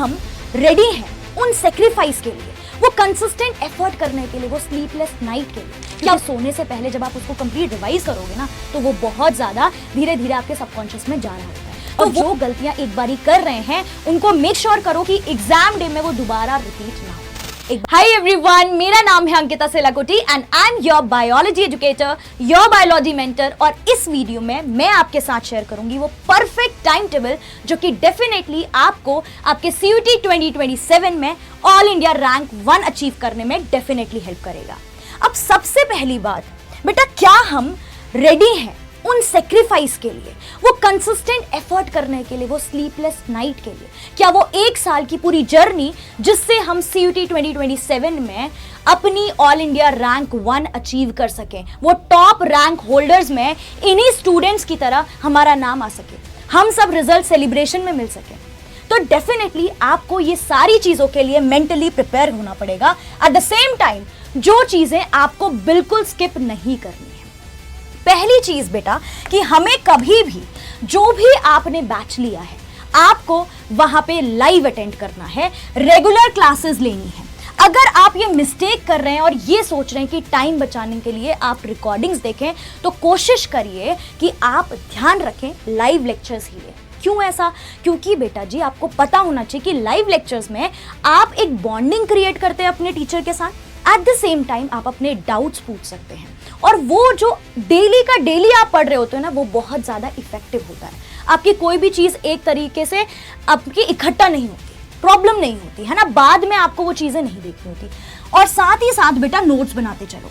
हम रेडी हैं उन सेक्रीफाइस के लिए, वो कंसिस्टेंट एफर्ट करने के लिए, वो स्लीपलेस नाइट के लिए? क्या सोने से पहले जब आप उसको कंप्लीट रिवाइज करोगे ना, तो वो बहुत ज्यादा धीरे धीरे आपके सबकॉन्शियस में जा रहा होता है। तो जो गलतियां एक बारी कर रहे हैं उनको मेक श्योर करो कि एग्जाम डे में वो दोबारा रिपीट ना हो। हाय एवरीवन, मेरा नाम है Ankita Selakoti and I am your biology educator, your biology mentor. और इस वीडियो में मैं आपके साथ शेयर करूंगी वो परफेक्ट टाइम टेबल जो कि डेफिनेटली आपको आपके CUET 2027 में ऑल इंडिया रैंक 1 अचीव करने में डेफिनेटली हेल्प करेगा। अब सबसे पहली बात बेटा, क्या हम रेडी हैं उन सेक्रीफाइस के लिए, वो कंसिस्टेंट एफर्ट करने के लिए, वो स्लीपलेस नाइट के लिए? क्या वो 1 साल की पूरी जर्नी जिससे हम CUET 2027 में अपनी ऑल इंडिया रैंक 1 अचीव कर सकें, वो टॉप रैंक होल्डर्स में इन्हीं स्टूडेंट्स की तरह हमारा नाम आ सके, हम सब रिजल्ट सेलिब्रेशन में मिल सके? तो डेफिनेटली आपको ये सारी चीजों के लिए मेंटली प्रिपेयर होना पड़ेगा। एट द सेम टाइम जो चीजें आपको बिल्कुल स्किप नहीं करनी है। पहली चीज बेटा कि हमें कभी भी जो भी आपने बैच लिया है आपको वहां पे लाइव अटेंड करना है, रेगुलर क्लासेस लेनी है। अगर आप ये मिस्टेक कर रहे हैं और ये सोच रहे हैं कि टाइम बचाने के लिए आप रिकॉर्डिंग्स देखें, तो कोशिश करिए कि आप ध्यान रखें लाइव लेक्चर्स ही लें। क्यों ऐसा? क्योंकि बेटा जी आपको पता होना चाहिए कि लाइव लेक्चर्स में आप एक बॉन्डिंग क्रिएट करते हैं अपने टीचर के साथ। एट द सेम टाइम आप अपने डाउट्स पूछ सकते हैं और वो जो डेली का डेली आप पढ़ रहे होते हैं ना, वो बहुत ज़्यादा इफेक्टिव होता है। आपकी कोई भी चीज़ एक तरीके से आपकी इकट्ठा नहीं होती, प्रॉब्लम नहीं होती है ना, बाद में आपको वो चीज़ें नहीं देखनी होती। और साथ ही साथ बेटा नोट्स बनाते चलो।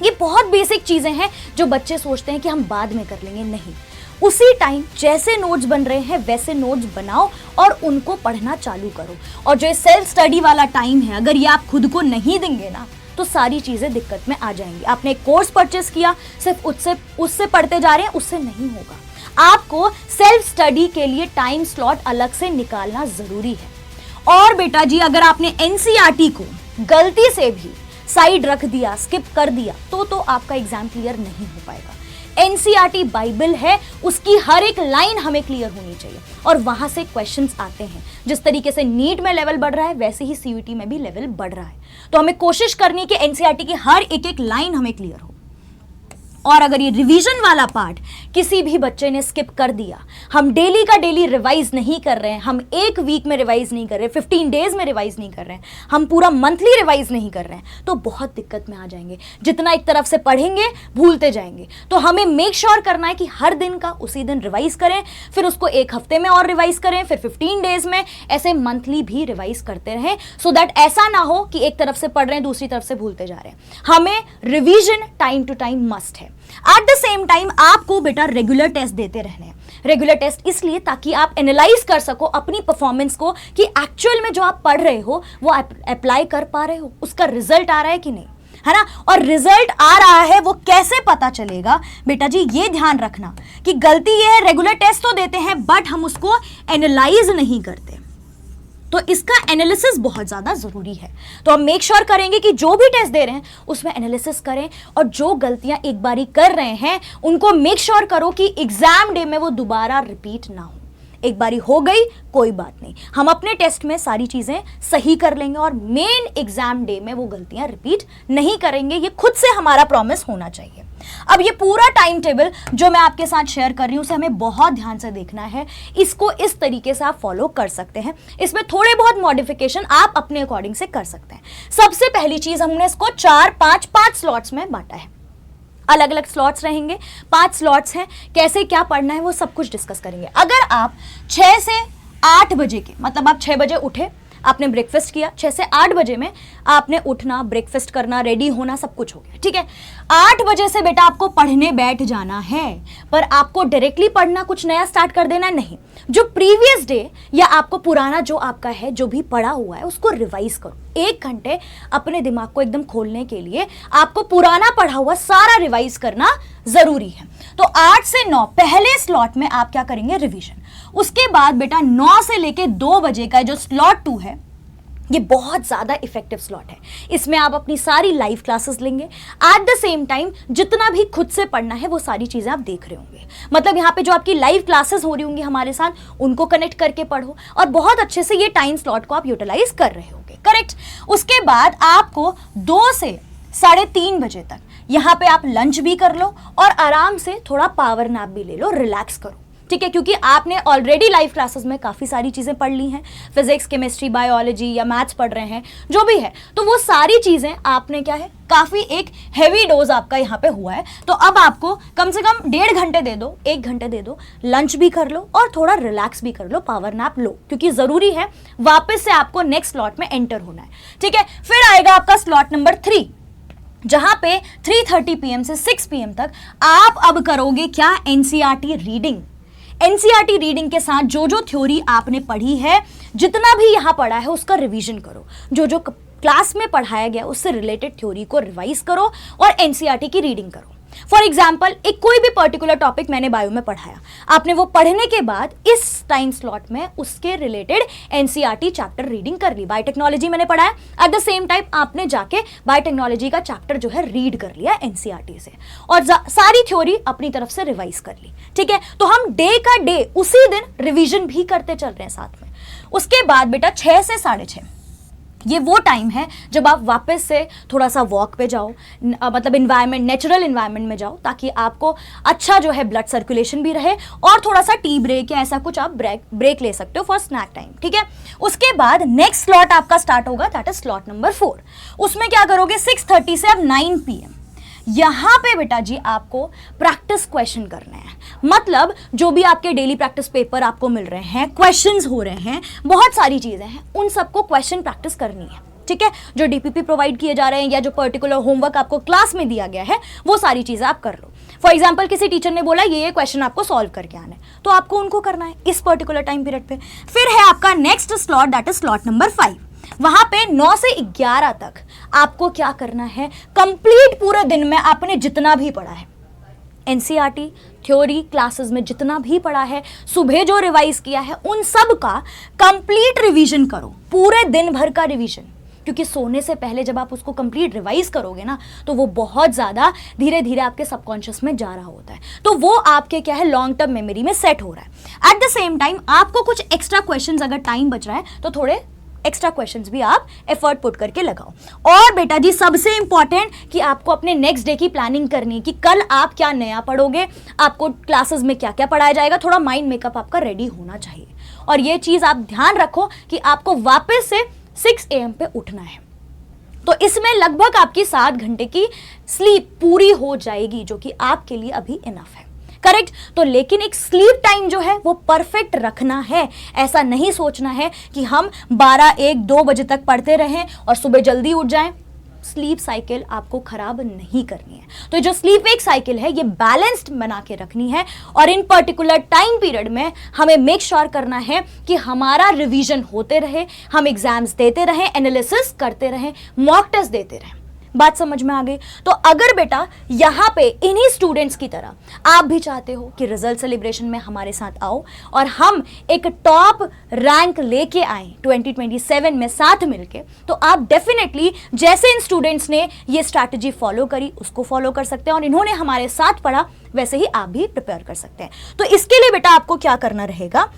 ये बहुत बेसिक चीज़ें हैं जो बच्चे सोचते हैं कि हम बाद में कर लेंगे, नहीं, उसी टाइम जैसे नोट्स बन रहे हैं वैसे नोट्स बनाओ और उनको पढ़ना चालू करो। और जो सेल्फ स्टडी वाला टाइम है, अगर ये आप खुद को नहीं देंगे ना, तो सारी चीज़ें दिक्कत में आ जाएंगी। आपने एक कोर्स परचेस किया, सिर्फ उससे पढ़ते जा रहे हैं, उससे नहीं होगा। आपको सेल्फ स्टडी के लिए टाइम स्लॉट अलग से निकालना ज़रूरी है। और बेटा जी अगर आपने NCERT को गलती से भी साइड रख दिया, स्किप कर दिया, तो आपका एग्जाम क्लियर नहीं हो पाएगा। NCERT बाइबल है, उसकी हर एक लाइन हमें क्लियर होनी चाहिए और वहां से क्वेश्चंस आते हैं। जिस तरीके से नीट में लेवल बढ़ रहा है वैसे ही CUET में भी लेवल बढ़ रहा है। तो हमें कोशिश करनी है कि NCERT की हर एक लाइन हमें क्लियर हो। और अगर ये रिवीजन वाला पार्ट किसी भी बच्चे ने स्किप कर दिया, हम डेली का डेली रिवाइज नहीं कर रहे हैं, हम एक वीक में रिवाइज नहीं कर रहे, 15 डेज में रिवाइज नहीं कर रहे हैं, हम पूरा मंथली रिवाइज नहीं कर रहे हैं, तो बहुत दिक्कत में आ जाएंगे। जितना एक तरफ से पढ़ेंगे भूलते जाएंगे। तो हमें मेक श्योर करना है कि हर दिन का उसी दिन रिवाइज करें, फिर उसको एक हफ्ते में और रिवाइज करें, फिर 15 डेज में, ऐसे मंथली भी रिवाइज करते रहें, सो दैट ऐसा ना हो कि एक तरफ से पढ़ रहे हैं दूसरी तरफ से भूलते जा रहे हैं। हमें revision time to time must है। एट द सेम टाइम आपको बेटा रेगुलर टेस्ट देते रहने हैं। रेगुलर टेस्ट इसलिए ताकि आप एनालाइज कर सको अपनी परफॉर्मेंस को कि एक्चुअल में जो आप पढ़ रहे हो वो अप्लाई कर पा रहे हो, उसका रिजल्ट आ रहा है कि नहीं, है ना। और रिजल्ट आ रहा है वो कैसे पता चलेगा? बेटा जी ये ध्यान रखना कि गलती ये है, रेगुलर टेस्ट तो देते हैं बट हम उसको एनालाइज नहीं करते, तो इसका एनालिसिस बहुत ज़्यादा ज़रूरी है। तो हम मेक श्योर करेंगे कि जो भी टेस्ट दे रहे हैं उसमें एनालिसिस करें और जो गलतियां एक बारी कर रहे हैं उनको मेक श्योर करो कि एग्जाम डे में वो दोबारा रिपीट ना हो। एक बारी हो गई कोई बात नहीं, हम अपने टेस्ट में सारी चीज़ें सही कर लेंगे और मेन एग्जाम डे में वो गलतियां रिपीट नहीं करेंगे। ये खुद से हमारा प्रॉमिस होना चाहिए। अब ये पूरा टाइम टेबल जो मैं आपके साथ शेयर कर रही हूँ उसे हमें बहुत ध्यान से देखना है। इसको इस तरीके से आप फॉलो कर सकते हैं, इसमें थोड़े बहुत मॉडिफिकेशन आप अपने अकॉर्डिंग से कर सकते हैं। सबसे पहली चीज़, हमने इसको 4-5 स्लॉट्स में बांटा है। अलग अलग स्लॉट्स रहेंगे, 5 स्लॉट्स हैं। कैसे क्या पढ़ना है वो सब कुछ डिस्कस करेंगे। अगर आप 6 से 8 बजे के, मतलब आप 6 बजे उठे, आपने ब्रेकफास्ट किया, 6 से 8 बजे में आपने उठना, ब्रेकफास्ट करना, रेडी होना, सब कुछ हो गया, ठीक है। 8 बजे से बेटा आपको पढ़ने बैठ जाना है, पर आपको डायरेक्टली पढ़ना कुछ नया स्टार्ट कर देना नहीं। जो प्रीवियस डे या आपको पुराना जो आपका है, जो भी पढ़ा हुआ है, उसको रिवाइज करो। 1 घंटे अपने दिमाग को एकदम खोलने के लिए आपको पुराना पढ़ा हुआ सारा रिवाइज करना जरूरी है। तो 8 से 9 पहले स्लॉट में आप क्या करेंगे? रिवीजन। उसके बाद बेटा 9 से लेके 2 बजे का जो स्लॉट 2 है ये बहुत ज़्यादा इफेक्टिव स्लॉट है। इसमें आप अपनी सारी लाइव क्लासेस लेंगे, एट द सेम टाइम जितना भी खुद से पढ़ना है वो सारी चीज़ें आप देख रहे होंगे। मतलब यहाँ पे जो आपकी लाइव क्लासेस हो रही होंगी हमारे साथ, उनको कनेक्ट करके पढ़ो और बहुत अच्छे से ये टाइम स्लॉट को आप यूटिलाइज कर रहे होंगे, करेक्ट। उसके बाद आपको 2 से 3:30 बजे तक यहाँ पे आप लंच भी कर लो और आराम से थोड़ा पावर नैप भी ले लो, रिलैक्स करो, ठीक है। क्योंकि आपने ऑलरेडी लाइव क्लासेस में काफ़ी सारी चीज़ें पढ़ ली हैं, फिजिक्स, केमिस्ट्री, बायोलॉजी या मैथ्स पढ़ रहे हैं, जो भी है, तो वो सारी चीज़ें आपने क्या है, काफ़ी एक हैवी डोज आपका यहाँ पे हुआ है। तो अब आपको कम से कम 1.5 घंटे दे दो, 1 घंटे दे दो, लंच भी कर लो और थोड़ा रिलैक्स भी कर लो, पावर नैप लो, क्योंकि ज़रूरी है वापस से आपको नेक्स्ट स्लॉट में एंटर होना है, ठीक है। फिर आएगा आपका स्लॉट नंबर 3, जहां पे 3:30 PM से 6 PM तक आप अब करोगे क्या, एनसीईआरटी रीडिंग। एनसीईआरटी रीडिंग के साथ जो जो थ्योरी आपने पढ़ी है, जितना भी यहाँ पढ़ा है उसका रिवीजन करो, जो जो क्लास में पढ़ाया गया उससे रिलेटेड थ्योरी को रिवाइज करो और एनसीईआरटी की रीडिंग करो। फॉर एग्जाम्पल, एक कोई भी पर्टिकुलर टॉपिक मैंने बायो में पढ़ाया, आपने वो पढ़ने के बाद इस टाइम स्लॉट में उसके रिलेटेड एनसीईआरटी चैप्टर रीडिंग कर ली। बायोटेक्नोलॉजी मैंने पढ़ाया, एट द सेम टाइम आपने जाके बायोटेक्नोलॉजी का चैप्टर जो है रीड कर लिया एनसीईआरटी से और सारी थ्योरी अपनी तरफ से रिवाइज कर ली, ठीक है। तो हम डे का डे उसी दिन रिविजन भी करते चल रहे हैं साथ में। उसके बाद बेटा 6 से 6:30 ये वो टाइम है जब आप वापस से थोड़ा सा वॉक पे जाओ, मतलब इन्वायरमेंट, नेचुरल इन्वायरमेंट में जाओ, ताकि आपको अच्छा जो है ब्लड सर्कुलेशन भी रहे और थोड़ा सा टी ब्रेक या ऐसा कुछ आप ब्रेक ले सकते हो फॉर स्नैक टाइम, ठीक है। उसके बाद नेक्स्ट स्लॉट आपका स्टार्ट होगा, दैट इज स्लॉट नंबर 4। उसमें क्या करोगे, 6:30 से अब 9 PM यहाँ पे बेटा जी आपको प्रैक्टिस क्वेश्चन करने हैं। मतलब जो भी आपके डेली प्रैक्टिस पेपर आपको मिल रहे हैं, क्वेश्चंस हो रहे हैं, बहुत सारी चीज़ें हैं, उन सबको क्वेश्चन प्रैक्टिस करनी है, ठीक है। जो डीपीपी प्रोवाइड किए जा रहे हैं या जो पर्टिकुलर होमवर्क आपको क्लास में दिया गया है, वो सारी चीज़ें आप कर लो। फॉर एग्जाम्पल, किसी टीचर ने बोला ये क्वेश्चन आपको सॉल्व करके आना है, तो आपको उनको करना है इस पर्टिकुलर टाइम पीरियड पे। फिर है आपका next slot, that is slot number 5। वहां पे 9 से 11 तक आपको क्या करना है, कंप्लीट पूरे दिन में आपने जितना भी पढ़ा है, एनसीईआरटी थ्योरी क्लासेस में जितना भी पढ़ा है, सुबह जो रिवाइज किया है, उन सब का कंप्लीट रिवीजन करो, पूरे दिन भर का रिवीजन। क्योंकि सोने से पहले जब आप उसको कंप्लीट रिवाइज करोगे ना, तो वो बहुत ज़्यादा धीरे धीरे आपके सबकॉन्शियस में जा रहा होता है, तो वो आपके क्या है, लॉन्ग टर्म मेमोरी में सेट हो रहा है। एट द सेम टाइम आपको कुछ एक्स्ट्रा क्वेश्चंस, अगर टाइम बच रहा है तो थोड़े एक्स्ट्रा क्वेश्चंस भी आप एफर्ट पुट करके लगाओ। और बेटा जी सबसे इंपॉर्टेंट कि आपको अपने नेक्स्ट डे की प्लानिंग करनी है कि कल आप क्या नया पढ़ोगे, आपको क्लासेस में क्या क्या पढ़ाया जाएगा, थोड़ा माइंड मेकअप आपका रेडी होना चाहिए। और ये चीज़ आप ध्यान रखो कि आपको वापस से 6 AM पे उठना है, तो इसमें लगभग आपकी 7 घंटे की स्लीप पूरी हो जाएगी, जो कि आपके लिए अभी इनफ है, करेक्ट। तो लेकिन एक स्लीप टाइम जो है वो परफेक्ट रखना है। ऐसा नहीं सोचना है कि हम 12, 1, 2 बजे तक पढ़ते रहें और सुबह जल्दी उठ जाएं। स्लीप साइकिल आपको खराब नहीं करनी है। तो जो स्लीप वेक साइकिल है ये बैलेंस्ड बना के रखनी है और इन पर्टिकुलर टाइम पीरियड में हमें मेक श्योर करना है कि हमारा रिवीजन होते रहे, हम एग्जाम्स देते रहें, एनालिसिस करते रहें, मॉक टेस्ट देते रहें। बात समझ में आ गई? तो अगर बेटा यहाँ पे इन्हीं स्टूडेंट्स की तरह आप भी चाहते हो कि रिजल्ट सेलिब्रेशन में हमारे साथ आओ और हम एक टॉप रैंक लेके आए 2027 में साथ मिलके, तो आप डेफिनेटली जैसे इन स्टूडेंट्स ने ये स्ट्रैटेजी फॉलो करी उसको फॉलो कर सकते हैं और इन्होंने हमारे साथ पढ़ा वैसे ही आप भी प्रिपेयर कर सकते हैं। तो इसके लिए बेटा आपको क्या करना रहेगा,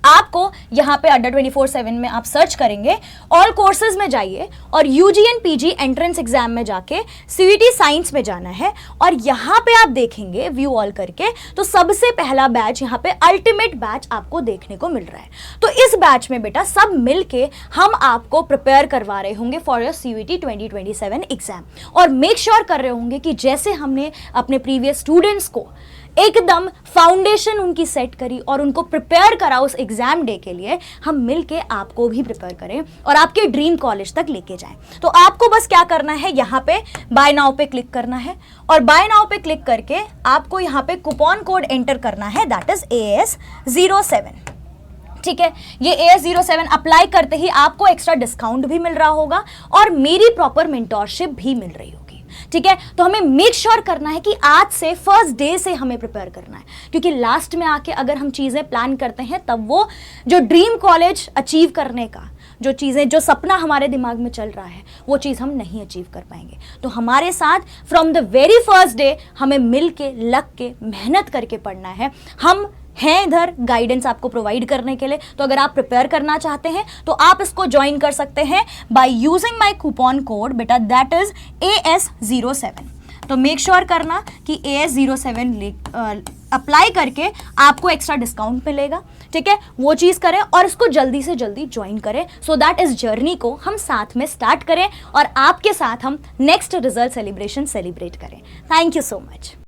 आपको यहाँ पे अड्डा 24/7 में आप सर्च करेंगे, ऑल कोर्सेज में जाइए और UG and PG entrance exam में जाके सीवीटी साइंस में जाना है और यहाँ पे आप देखेंगे व्यू ऑल करके, तो सबसे पहला बैच यहाँ पे अल्टीमेट बैच आपको देखने को मिल रहा है। तो इस बैच में बेटा सब मिलके हम आपको प्रिपेयर करवा रहे होंगे फॉर योर सीवीटी 2027 एग्जाम और मेक श्योर कर रहे होंगे कि जैसे हमने अपने प्रीवियस स्टूडेंट्स को एकदम फाउंडेशन उनकी सेट करी और उनको प्रिपेयर करा उस एग्जाम डे के लिए, हम मिलके आपको भी प्रिपेयर करें और आपके ड्रीम कॉलेज तक लेके जाएं। तो आपको बस क्या करना है, यहाँ पे बाय नाउ पे क्लिक करना है और बाय नाउ पे क्लिक करके आपको यहाँ पे कूपन कोड एंटर करना है, दैट इज AS07। ठीक है, ये AS07 अप्लाई करते ही आपको एक्स्ट्रा डिस्काउंट भी मिल रहा होगा और मेरी प्रॉपर मेंटोरशिप भी मिल रही होगी। ठीक है, तो हमें मेक श्योर करना है कि आज से फर्स्ट डे से हमें प्रिपेयर करना है, क्योंकि लास्ट में आके अगर हम चीज़ें प्लान करते हैं तब वो जो ड्रीम कॉलेज अचीव करने का जो चीज़ें, जो सपना हमारे दिमाग में चल रहा है, वो चीज़ हम नहीं अचीव कर पाएंगे। तो हमारे साथ from the very first day हमें मिल के, लग के, मेहनत करके पढ़ना है। हम हैं इधर गाइडेंस आपको प्रोवाइड करने के लिए। तो अगर आप प्रिपेयर करना चाहते हैं तो आप इसको ज्वाइन कर सकते हैं by using my coupon code बेटा, दैट इज AS07। तो मेक श्योर करना कि AS07 अप्लाई करके आपको एक्स्ट्रा डिस्काउंट मिलेगा, ठीक है। वो चीज़ करें और इसको जल्दी से जल्दी ज्वाइन करें, सो दैट इस जर्नी को हम साथ में स्टार्ट करें और आपके साथ हम नेक्स्ट रिजल्ट सेलिब्रेशन सेलिब्रेट करें। Thank you so much.